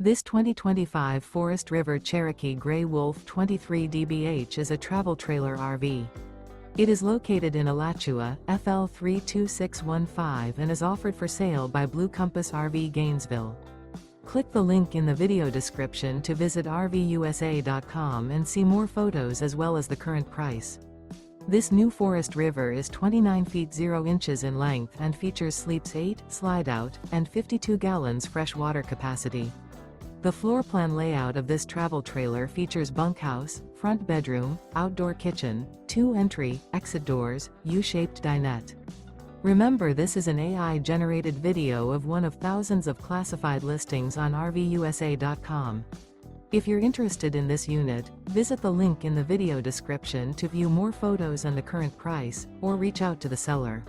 This 2025 Forest River Cherokee Grey Wolf 23 DBH is a travel trailer RV. It is located in Alachua, FL 32615 and is offered for sale by Blue Compass RV Gainesville. Click the link in the video description to visit RVUSA.com and see more photos as well as the current price. This new Forest River is 29 feet 0 inches in length and features sleeps 8, slide-out, and 52 gallons fresh water capacity. The floor plan layout of this travel trailer features bunkhouse, front bedroom, outdoor kitchen, 2 entry, exit doors, U-shaped dinette. Remember, this is an AI-generated video of one of thousands of classified listings on RVUSA.com. If you're interested in this unit, visit the link in the video description to view more photos and the current price, or reach out to the seller.